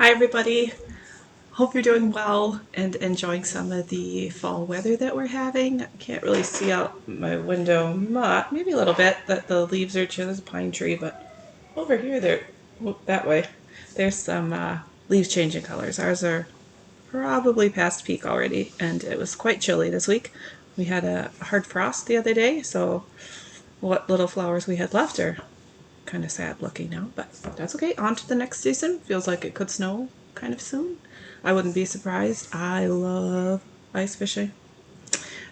Hi everybody, hope you're doing well and enjoying some of the fall weather that we're having. I can't really see out my window much, maybe a little bit, that the leaves are there's a pine tree, but over here, that way, there's some leaves changing colors. Ours are probably past peak already, and it was quite chilly this week. We had a hard frost the other day, so what little flowers we had left are kind of sad looking now, but that's okay. On to the next season. Feels like it could snow kind of soon. I wouldn't be surprised. I love ice fishing.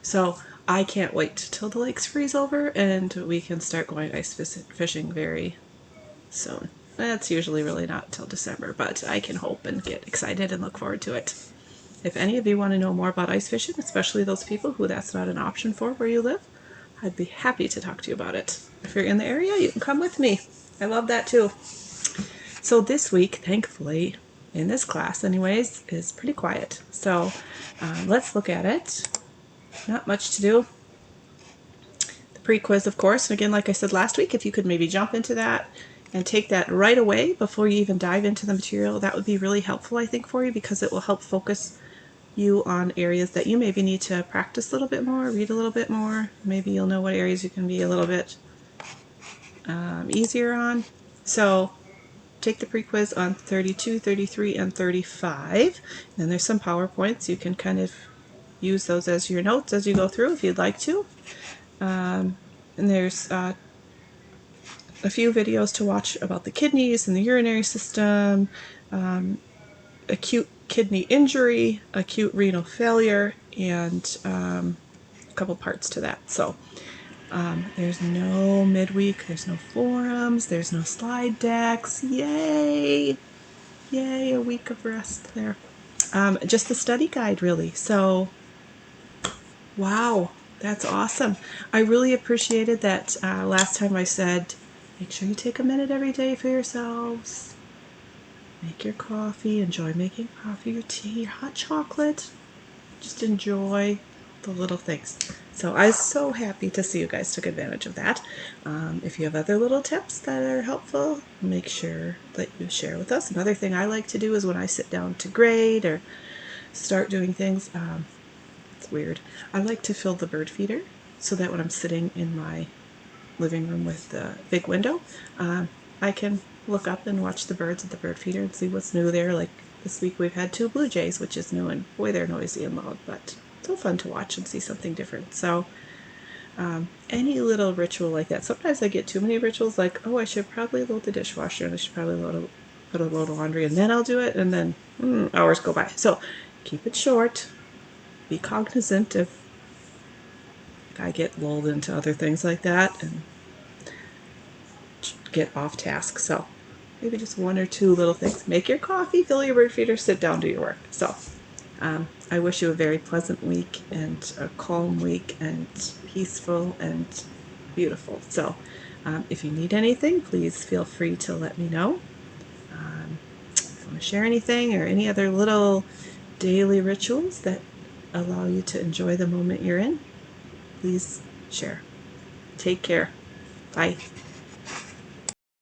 So I can't wait till the lakes freeze over and we can start going ice fishing very soon. That's usually really not until December, but I can hope and get excited and look forward to it. If any of you want to know more about ice fishing, especially those people who that's not an option for where you live, I'd be happy to talk to you about it. If you're in the area, you can come with me. I love that too. So this week, thankfully, in this class anyways, is pretty quiet. So let's look at it. Not much to do. The pre-quiz, of course, and again, like I said last week, if you could maybe jump into that and take that right away before you even dive into the material, that would be really helpful, I think, for you, because it will help focus you on areas that you maybe need to practice a little bit more, read a little bit more. Maybe you'll know what areas you can be a little bit easier on. So take the pre-quiz on 32, 33, and 35. And there's some PowerPoints. You can kind of use those as your notes as you go through if you'd like to. And there's a few videos to watch about the kidneys and the urinary system, acute kidney injury, acute renal failure, and a couple parts to that. So there's no midweek, there's no forums, there's no slide decks. Yay! Yay, a week of rest there. Just the study guide, really. So, wow, that's awesome. I really appreciated that last time I said, make sure you take a minute every day for yourselves. Make your coffee, enjoy making coffee, your tea, your hot chocolate. Just enjoy the little things. So I was so happy to see you guys took advantage of that. If you have other little tips that are helpful, make sure that you share with us. Another thing I like to do is when I sit down to grade or start doing things, it's weird. I like to fill the bird feeder so that when I'm sitting in my living room with the big window, I can look up and watch the birds at the bird feeder and see what's new there. Like this week we've had 2 blue jays, which is new, and boy, they're noisy and loud, but so fun to watch and see something different. So any little ritual like that. Sometimes I get too many rituals, like, oh, I should probably load the dishwasher and I should probably put a load of laundry and then I'll do it, and then hours go by. So keep it short. Be cognizant if I get lulled into other things like that and get off task. So maybe just 1 or 2 little things. Make your coffee, fill your bird feeder, sit down, do your work. So I wish you a very pleasant week and a calm week and peaceful and beautiful. So if you need anything, please feel free to let me know. If you want to share anything or any other little daily rituals that allow you to enjoy the moment you're in, please share. Take care. Bye.